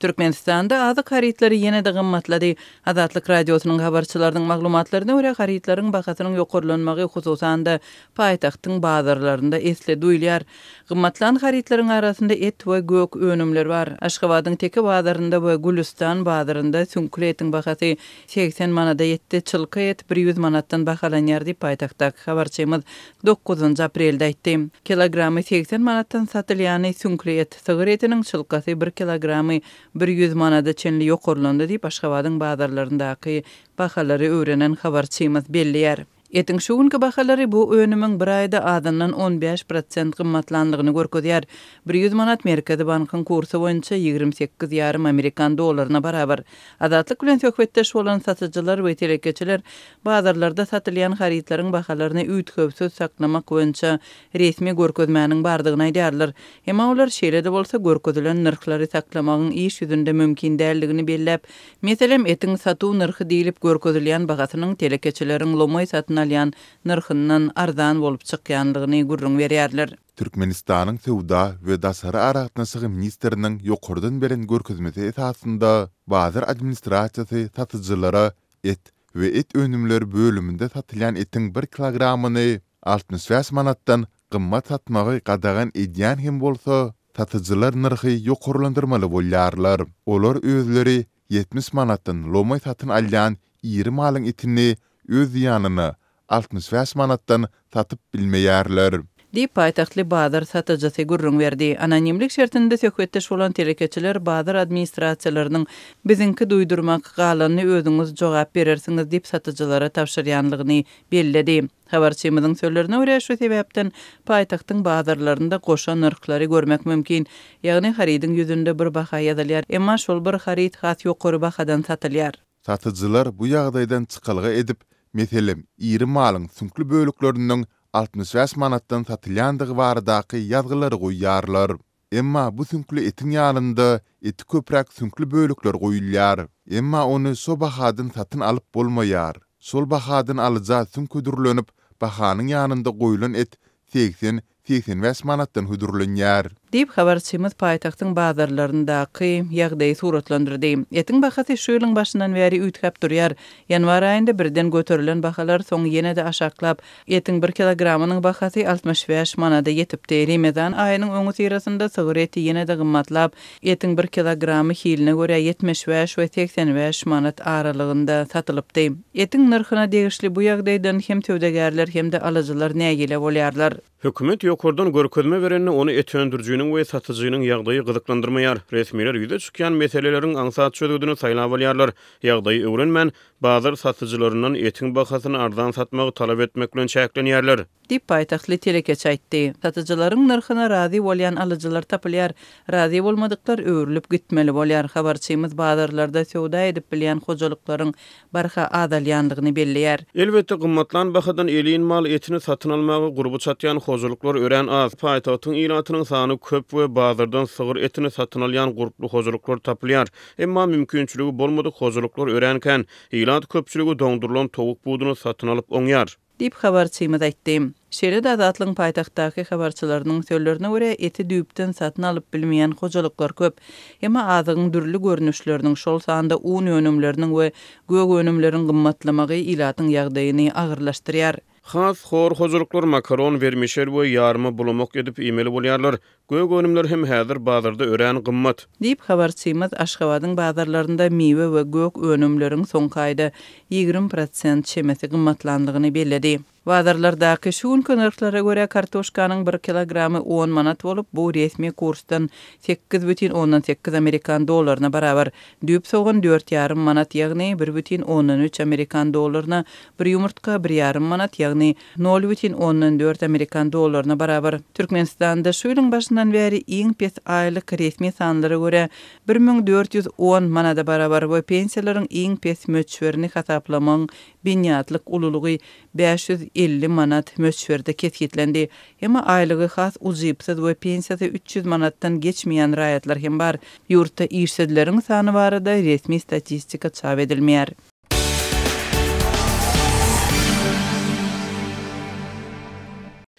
Türkmenistanda azık haritleri ýene-de gymmatlady. Azatlyk radiosynyň habarçylarynyň maglumatlaryna görä haritlaryň bahasynyň ýokurlanmagy hususanda paýtagtyň bazarlarynda esle duýulýar. Gymmatlan haritlaryň arasynda et we gök önümler bar. Aşgabatyň teki bazarynda we Gülistan bazarynda sünkül etiň bahasy 80 manada ýetdi, çylky et 100 manatdan bahalanýar diýip paýtagtda habarçymyz 9 aprelde aýtdy. Kilogramy 80 manatdan satylýany sünkül et, sygyr etiniň çylkasy 1 kilogramy 100 manada çenli ýokurlandy diýip Aşgabatyň bazarlaryndaky bahalary öwrenen habarçymyz bellýär. Etin şu günkü bahalary bu önümün bir ayda adından 15% gymmatlandygyny görkezýär. 100 manat Merkezi Bankyň kursy boýunça 28,5 Amerikan dollaryna barabar. Azatlyk bilen söhbetdeş bolan satyjylar we telekeçiler bazarlarda satylýan haritlaryň bahalaryny üýtgebsiz saklamak boýunça resmi görkezmäniň bardygyny aýdýarlar. Emma olar şeýle-de bolsa görkezilen narhlary saklamagyň iş ýüzünde mümkin däldigini belläp, meselem etiň satuw narhy diýilip görkezilýän bahasynyň telekeçileriň lomoy satyn alyan narhyndan arzan bolup çykýanlygyny gurrun berýärler. Türkmenistanyň Sowda we Dasara Aragatnaşygy ministriniň ýokurdan beren görkezmesi esasında bazar administrasiýasy satyjylara et we et önümleri bölüminde satylýan etiň 1 kilogramyny 65 manatdan gymmat satmagy gadagan edýän hem bolsa, satyjylar narhy ýokurlandyrmaly bolýarlar. Olar özleri 70 manatdan lomoy satyn alýan 20 malyň etini öz ýanyna 65 manatdan satyp bilmeýärler. Diýip paýtaktly bazar satyjysy gurrun berdi. Anonimlik şertinde söhbetdeş bolan telekeçiler bazar administrasiýalarynyň bizinki duýdurmak galanyny özüňiz jogap berersiňiz diýip satyjylara tapşyrýanlygyny belledi. Habarçymyzyň sözlerine görä şu sebäpden paýtagtyň bazarlarynda goşan narhlary görmek mümkin. Ýagny haridyň ýüzünde bir baha ýazylýar, emma şol bir harit has ýokary bahadan satylýar. Satyjylar bu ýagdaýdan çykalgy edip, meselem 20 malyň sünkli bölüklerinden 65 manatdan satylýandygy baradaky ýazgylary goýýarlar. Emma bu sünkli etiň ýanynda eti köpräk sünkli bölükler goýulýar. Emma ony so bahadan satyn alyp bolmaýar. Sol bahadan alyja sünkedürlenip bahanyň ýanynda goýulan et 80-85 manatdan hüdürlenýär. Diýip habarçymyz paýtagtyň bazarlaryndaky ýagdaýy suratlandyrdy. Etiň bahasy şu ýylyň başyndan bäri üýtgäp durýar. Ýanwar aýynda birden göterilen bahalar soň ýene-de aşaklap, etiň 1 kilogramynyň bahasy 65 manada ýetipdi. Remezan aýynyň öňü sirasynda sygyr eti ýene-de gymmatlap, etiň 1 kilogramy hiline görä 75 we 85 manat aralygynda satylypdy. Etiň narhyna degişli bu ýagdaýdan hem töwdegärler hem de alyjylar nägile bolýarlar. Hökümet ýokurdan görkezme berenni ony et öndürjüniň we satyjynyň ýagdaýy gyzyklandyrmaýar. Resmiler ýüze çykýan meseleleriň aňsat çözüldüni saýlap alýarlar. Ýagdaýy öwrenmän bazar satyjylaryndan etiň bahasyny arzan satmagy talap etmek bilen çäklenýärler. Diýip paýtaktly telekeç aýtdy. Satyjylaryň narhyna razy bolýan alyjylar tapylýar, razy bolmadyklar öwrülip gitmeli bolýar. Habarçymyz bazarlarda sowda edip bilýän hojalyklaryň barha adalýanlygyny bellýär. Elbetde gymmatlan bahadan elin mal etini satyn almagy gurby çatýan hojuluklar ören az. Paýtagtyň ilatynyň sany köp we bazardan sygyr etini satyn alýan guruply hojuluklar tapylýar. Emma mümkinçiligi bolmadyk hojuluklar örenken ilat köpçüligi doňdurulan towuk buduny satyn alyp oňýar. Diýip habarçymyz aýtdy. Şeýle-de Azatlyň paýtagtdaky habarçylarynyň sözlerine görä eti düýpden satyn alyp bilmeýän hojalyklar köp. Emma azygyň dürli görnüşleriniň şol sanda un önümleriniň we gök önümleriň gymmatlamagy ilatyň ýagdaýyny agyrlaşdyrýar. Has hor hojuluklar makaron vermişer we ýarmy bulamak edip emeli bolýarlar. Gök önümler hem häzir bazarda ören gymmat. Diýip habarçymyz Aşgabatyň bazarlarynda mewe we gök önümleriň soňky aýda 20% çemesi gymmatlandygyny belledi. Bazarlardaky şu günkü narhlara görä kartoşkanyň 1 kilogramy 10 manat bolup, bu resmi kursdan 8,8 Amerikan dollaryna barabar. Düýüp soğan 4,5 manat ýagny 1,3 Amerikan dollaryna, bir ýumurtka 1,5 manat ýagny 0,4 Amerikan dollaryna barabar. Türkmenistanda şu ýylyň başyndan bäri iň pes aýlyk resmi sanlara görä 1410 manada barabar we pensiýalaryň iň pes möçberini hasaplamaň binýatlyk ululugy 550 manat möçberde ketgitlendi. Emma aýlygy has uzypsyz we pensiýasy 300 manatdan geçmeýän raýatlar hem bar. Ýurtda işsizleriň sany barada resmi statistika çap edilmeýär.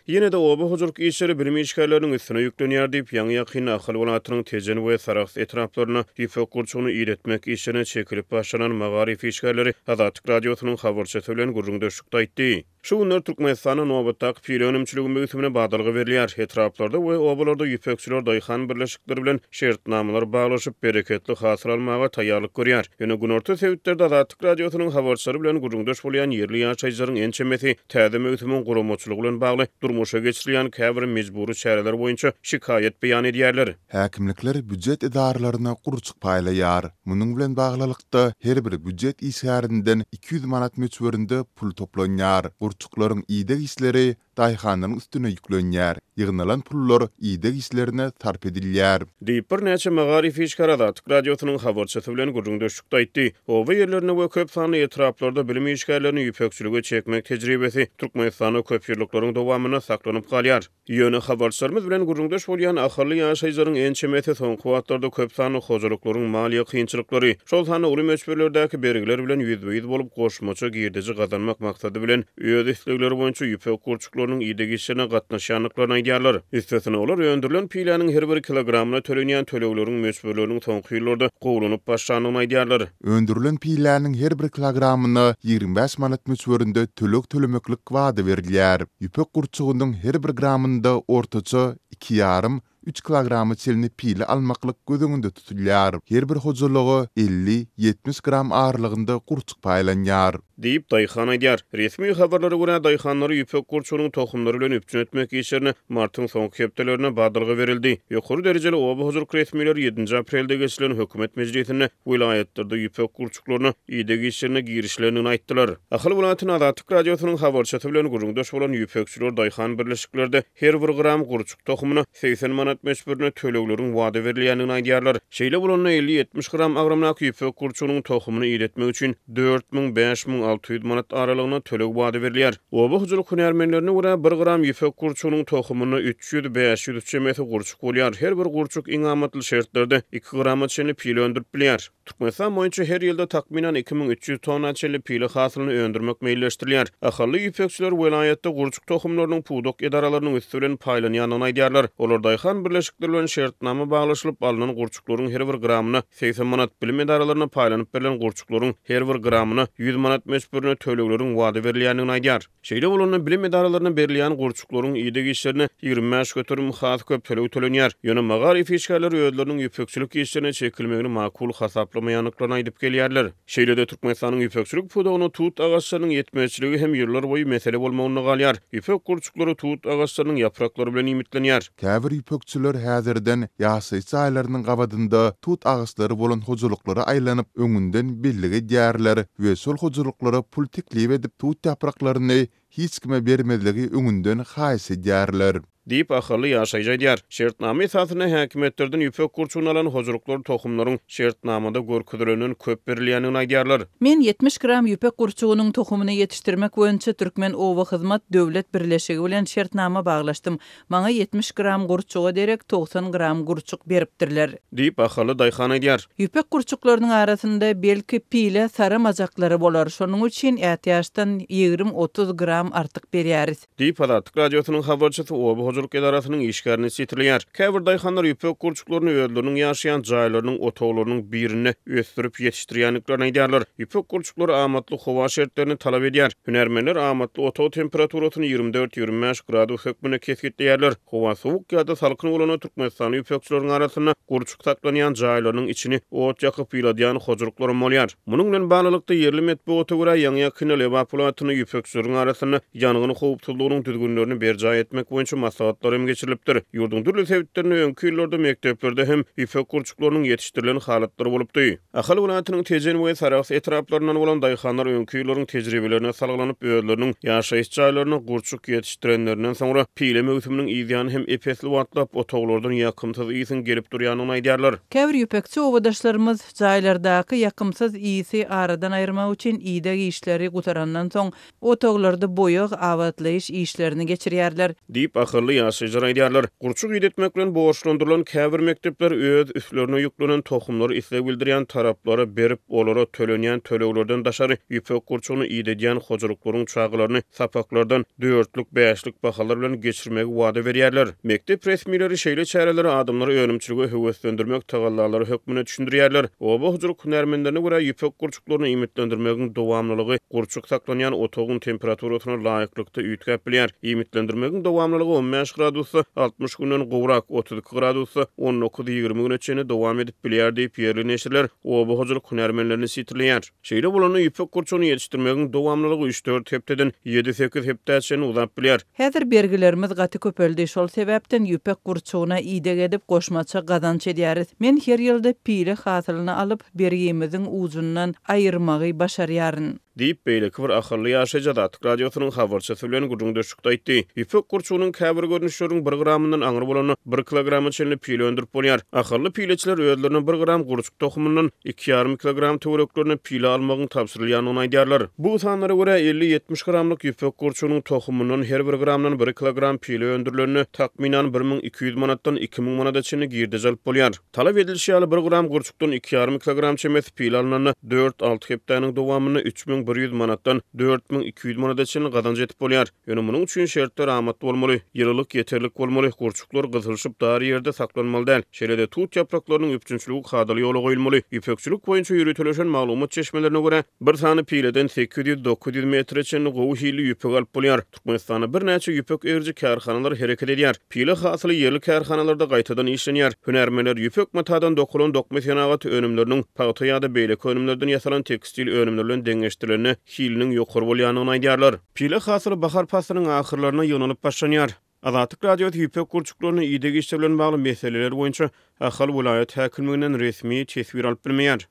Yine de oba huzurluk işleri bilim işgallerinin üstüne yüklenýär diýip ýa-ni ýakyn ahal welatynyň tejen we saraks etraplaryna ýüpek gurçugyny iýretmek işine çekilip başlanan magarif işgalleri Azatlyk radiosynyň habarçysy bilen gurrundaşykda aýtdy. Şu günler Türkmenistanyň Nobatdak piliönümçiligi möhümine badalgy berilýär. Etraplarda we obalarda ýüpekçiler daýhan birleşikleri bilen şertnamalar baglaşyp bereketli hasıl almaga taýýarlyk görýär. Ýöne günorta sebäplerde Azatlyk radiosynyň habarçylary bilen gurrundaş bolýan ýerli ýaşaýjylaryň ençemeti täze möhümiň gurulmaçylygy bilen bagly durmuşa geçirilýän käbir mejburi çäreler boýunça şikayet beýan edýärler. Häkimlikler büdjet idaralaryna gurçuk paýlaýar. Munyň bilen baglylykda her bir büdjet işgärinden 200 manat möçberinde pul toplanýar. Gurçuklaryň ýygyk işleri daýhanyň üstüne ýüklenýär. Ýygnalan pullar ýygyk işlerine sarp edilýär. Diýip bir näçe magarif işgaradat radiosynyň habarçysy bilen gurrundaşykda aýtdy. Oba ýerlerine we köp sanly etraplarda bilim işgärlerini ýüpekçilige çekmek tejribesi Türkmenistanyň köp ýerlikleriň dowamyna saklanyp galýar. Ýöne habarçylarymyz bilen gurrundaş bolýan ahyrly ýaşaýjylaryň ençemeti soňky wagtlarda köp sanly hojalyklaryň maliýe kynçylyklary, şol sanly uly meçberlerdäki bergiler bilen ýüzbeýiz bolup goşmaça girdiji gazanmak maksady bilen öz islegleri boýunça ýüpek gurçuklarynyň ýygyk işine gatnaşýanlyklaryny aýdýarlar. Istisna olar öndürilen pilanyň her bir kilogramyna tölenýän tölegleriň meçberleriniň soňky ýyllarda gowulunyp başlanyny aýdýarlar. Öndürilen pilanyň her bir kilogramyna 25 manat möçberinde tölek tölemeklik wada berilýär. Ýüpek gurçugynyň her bir gramynda ortaça 2,5-3 kilogramy çelini pili almaklyk gözüňünde tutulýar. Her bir hojalygy 50-70 gram ağırlygynda gurçuk paýlanýar. Diýip daýhan aýdýar. Resmi habarlara görä daýhanlary ýüpek gurçugynyň tohumlary bilen üpjün etmek işlerine martyň soňky hepdelerine badalgy berildi. Ýokary derejeli oba huzurluk resmileri 7 aprelde geçirilen hökümet mejlisinde vilayetlerde ýüpek gurçuklaryny ýygyk işlerine girişlerini aýtdylar. Ahal welatynyň Azatlyk radiosynyň habarçysy bilen gurrundaş bolan ýüpekçiler daýhan birleşiklerinde her bir gram gurçuk tohumuna 80 manat meçberine tölegleriň wada berilýänini aýdýarlar. Şeýle bolanyna 50-70 gram agramnak ýüpek gurçugynyň tohumyny iýretmek üçin 4.000-5.600 manat aralygyna töleg wada berilýär. Oba huzurluk hünärmenlerine görä 1 gram ýüpek gurçugynyň tohumyny 300-500 çemeti gurçuk bolýar. Her bir gurçuk iň amatly şertlerde 2 grama çenli pil öndürip bilýär. Türkmenistan boýunça her ýylda takminan 2300 tonna çenli pili hasylyny öndürmek meýilleşdirilýär. Ahyrly ýüpekçiler welayetde gurçuk tohumlarynyň pudok edaralarynyň üstü bilen paýlanýanyny aýdýarlar. Olar daýhan birleşikleri bilen şertnama baglaşylyp alynan gurçuklaryň her bir gramyna 80 manat bilim edaralaryna paýlanyp berilen gurçuklaryň her bir gramyna 100 manat meçberine tölegleriň wada berilýänini aýdýar. Şeýle bolanyna bilim edaralaryna berilýän gurçuklaryň ýygyk işlerine 25 götürüm has köp töleg tölenýär. Ýöne magarif işgalleri özleriniň ýüpekçilik işlerine çekilmegini makul hasaplamaýanlyklaryny aýdyp gelýärler. Şeýle de Türkmenistanyň ýüpekçilik pudogyny tut agaçlarynyň ýetmezçiligi hem ýyllar boýy mesele bolmagyny galýar. Ýüpek gurçuklary tut agaçlarynyň yapraklary bilen imitlenýär. Käbir ýüpekçiler häzirden ýaşaýjy aýlarynyň gabadynda tut agaçlary bolan hojalyklary aýlanyp öňünden belligi dýärler we şol hojalyklara pul teklip edip tut yapraklaryny hiç kime bermediligi öňünden haýsy edýärler. Diýip ahyrly ýaşaýjy aýdýar. Şertnama esasyna häkimetlerden ýüpek gurçugyny alan hozurluklar tohumlaryň şertnamada görkezilenden köp berilýänini aýdýarlar. Men 70 gram ýüpek gurçugynyň tohumyny ýetişdirmek boýunça Türkmen Owa Hyzmat Döwlet Birleşigi bilen şertnama baglaşdym. Maňa 70 gram gurçuga derek 90 gram gurçuk beripdirler. Diýip ahyrly daýhan aýdýar. Ýüpek gurçuklarynyň arasynda belki pile sara majaklary bolar. Şonuň üçin ätýaşdan 20-30 gram artyk berýäris. Diýip Azatlyk radiosynyň habarçysy Oba huzurluk edarasının işgärini sitirlýär. Käbir daýhanlar ýüpek gurçuklaryny özleriniň ýaşaýan jaýlarynyň otoglarynyň birine ösdürip ýetişdirýänliklerini aýdýarlar. Ýüpek gurçuklary amatly howa şertlerini talap edýär. Hünärmenler amatly otog temperaturasyny 24-25 gradus hökmüne kesgitleýärler. Howa sowuk ýa-da salkyn bolany Türkmenistan ýüpekçileriň arasyna gurçuk saklanýan jaýlarynyň içini ot ýakyp ýyladýan hojurluklar bolýar. Munyň bilen baglykda ýerli metbuata görä ýa-ni kinel evaporatyny ýüpekçileriň arasynda ýanygyny howpsuzlygynyň düzgünlerini berja etmek boýunça maslahatlar hem geçirilipdir. Ýurdun dürli sebäplerini öňkü ýyllarda mekteplerde hem ýüpek gurçuklarynyň ýetişdirilen halatlary bolupdy. Ahal welatynyň tejen we saraks etraplaryndan bolan daýhanlar öňkü ýyllaryň tejribelerine salgylanyp özleriniň ýaşaýyş jaýlaryna gurçuk ýetişdirenlerinden soňra pile möhüminiň ýygyny hem epesli watlap otoglardan ýakymsyz iýsin gelip durýanyny aýdýarlar. Käbir ýüpekçi owadaşlarymyz jaýlardaky ýakymsyz iýsi aradan aýyrmak üçin ýygyk işleri gutarandan soň otoglarda boýak awatlaýyş işlerini geçirýärler. Diýip ahyrly ahylly ýaşaýjar aýdýarlar. Gurçuk ýetmek bilen borçlandyrylan käbir mektepler öz üstlerine ýüklenen tohumlary isleg bildirýän taraplara berip olara tölenýän töleglerden daşary ýüpek gurçugyny ýedýän hojalyklaryň çağlaryny sapaklardan 4-lük 5-lik bahalar bilen geçirmegi wada berýärler. Mektep resmiýetleri şeýle çäreleri adamlary önümçiligi höweslendirmek tagallalary hökmüne düşündirýärler. Oba hujuruk hünärmenlerine görä ýüpek gurçuklaryny imitlendirmegiň dowamlylygy gurçuk saklanýan otogyň temperaturasyna laýyklykda üýtgäp bilýär. Imitlendirmegiň dowamlylygy 15 gradusy 60 günden gowrak 32 gradusy 19-20 günçe dowam edip bilýär diýip ýerli neşirler oba hujuruk hünärmenlerini sitirleýär. Şeýle bolany ýüpek gurçugyny ýetişdirmegiň dowamlylygy 3-4 hepdeden 7-8 hepdäçe uzap bilýär. Häzir bergilerimiz gaty köpeldi, şol sebäpden ýüpek gurçugyna ýyda gedip goşmaça gazanç edýäris. Men her ýylda pili hasylyny alyp bergimiziň uzundan aýyrmagy başarýaryn. Diýip beýleki bir ahyrly ýaşaýjak Atyk radiosynyň habarçysy bilen gurrun döşükde aýtdy. Ýüpek gurçugynyň käbir görnüşleriň 1 gramyndan aňyr bolany 1 kilogramy çenli pile öndürip bolýar. Ahyrly pileçiler özlerine 1 gram gurçuk tohumundan 2,5 kilogram töwereklerini pile almagyny tapşyrylýanyny aýdýarlar. Bu sanlara görä 50-70 gramlyk ýüpek gurçugynyň tohumundan her 1 gramdan 1 kilogram pile öndürilerini takminan 1200 manatdan 2000 manata çenli girde jalp bolýar. Talap edilýär 1 gram gurçukdan 2,5 kilogram çemes pile alnany 4-6 hepdäniň dowamyny 3100 manatdan 4200 manata çenli gazanç etip bolýar. Ýöne munyň üçin şertler amatly bolmaly, ýyllyk ýeterlik bolmaly, gurçuklar gyzylşyp dary ýerde saklanmaly däl. Şeýle-de tut ýapraklarynyň üpçünçiligi hadaly ýola goýulmaly. Ýüpekçilik boýunça ýürütilen maglumat çeşmelerine görä bir sany pileden 800-900 metre çenli gowy hili ýüpek alyp bolýar. Türkmenistanda bir näçe ýüpek erji karhanalar hereket edýär. Pile hasyly ýerli karhanalarda gaýtadan işlenýär. Hünärmenler ýüpek matadan dokulan dokma senagat önümleriniň paýta ýa-da beýleki önümlerden ýasalan tekstil önümler bilen deňeşdirilenini hiliniň ýokary bolýanyny aýdýarlar. Pile hasyly bahar pasynyň ahyrlaryna ýonalyp başlanýar. Azatyk radioda ýüpek gurçuklaryny ýyda geçirilen bagly meseleler boýunça ahal vilayet häkimliginden resmi tesbir alyp bilmeýär.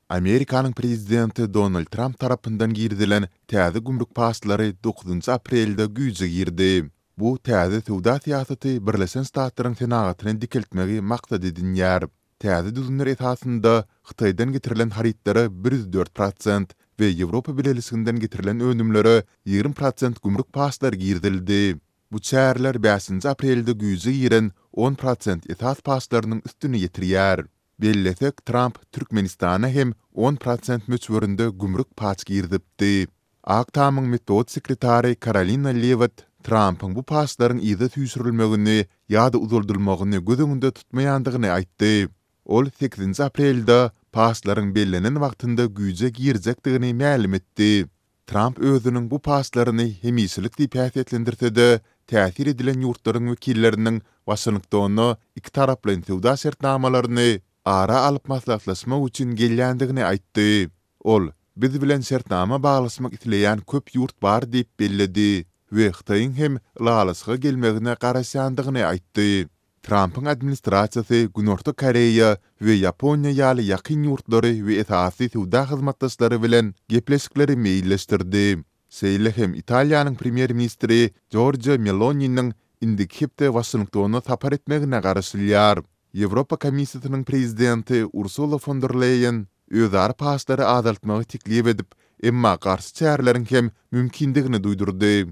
Amerikanyň prezidenti Donald Trump tarapyndan girdilen täze gümrük passlary 9 aprelde güýje girdi. Bu täze sowda syýasaty Birleşen Ştatlaryň senagatyny dikeltmegi maksat edilýär. Täze düzümler esasında Xitaydan getirilen haritlara 104% ve Ýewropa Birleşiginden getirilen önümlere 20% gümrük passlar girdildi. Bu çärler 5 aprelde güýje giren 10% esas passlarynyň üstüne ýetirýär. Bellesek Trump Türkmenistana hem 10% möçberinde gümrük pass girdipdi. Aktamyň metod sekretary Karolina Levitt Trump'ın bu passlaryň ýa-da tüýsürilmegini ýa-da uzuldurmagyny gözüňde tutmaýandygyny aýtdy. Ol 8 aprelde passlaryň bellenen wagtynda güýje girjekdigini ma'lum etdi. Trump özüniň bu passlaryny hemisilik diýip häsiýetlendirse-de, täsir edilen ýurtlaryň wekilleriniň Washingtony iki taraply sowda şertnamalaryny ara alyp maslahatlaşmak üçin gelýändigini aýtdy. Ol, biz bilen şertnama baglaşmak isleýän köp ýurt bar diýip belledi we Xitaýyň hem lalasga gelmegine garaşandygyny aýtdy. Trump'ın administrasiýasy Günorta Koreýa we Ýaponiýa ýaly ýakyn ýurtlary we esasy sowda hyzmatdaşlary bilen gepleşikleri meýilleşdirdi. Seýle hem Italiýanyň premier ministri Giorgia Meloni'niň indik hepde Washingtona tapar etmegine garaşylýar. Ýewropa Komissiýasynyň prezidenti Ursula von der Leyen özar passlary azaltmagy teklip edip, emma garşy çäreleriň hem mümkindigini duýdurdy.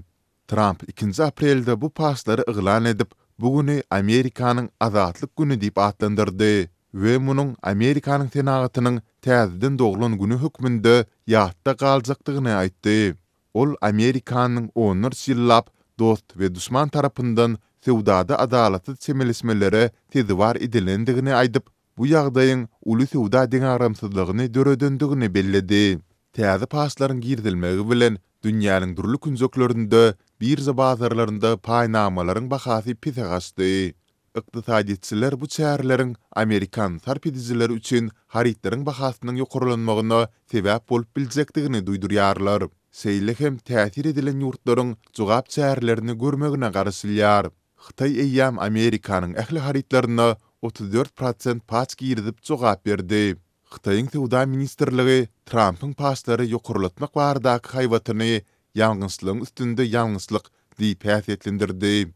Trump 2 aprelde bu passlary yglan edip, bugüni Amerikanyň azatlyk güni diýip adlandyrdy we munyň Amerikanyň senagatynyň täzeden doglan güni hökmünde ýatda galjakdygyny aýtdy. Ol Amerikanyň onlarca ýyllap dost we düşman tarapyndan sowdada adalatly çemelesmelere tezwar edilendigini aýdyp, bu ýagdaýyň uly sowda deňaramsyzlygyny döredendigini belledi. Täze passlaryň girdilmegi bilen dünýäniň durly künjeklerinde birja bazarlarynda paýnamalaryň bahasy pise gaçdy. Iqtisadçylar bu çäreleriň Amerikan sarp edijileri üçin haritlaryň bahasynyň ýokarylanmagyna sebäp bolup biljekdigini duýdurýarlar. Seýle hem täsir edilen ýurtlaryň jogap çärelerini görmegine garaşylýar. Xitay eýýam Amerikanyň ähli haritlaryna 34% pass girdip jogap berdi. Xitaýyň sowda ministrligi Trump'ın passlary ýokarylatmak baradaky haýwatyny ýalňyslygyň üstünde ýalňyslyk diýip häsiýetlendirdi.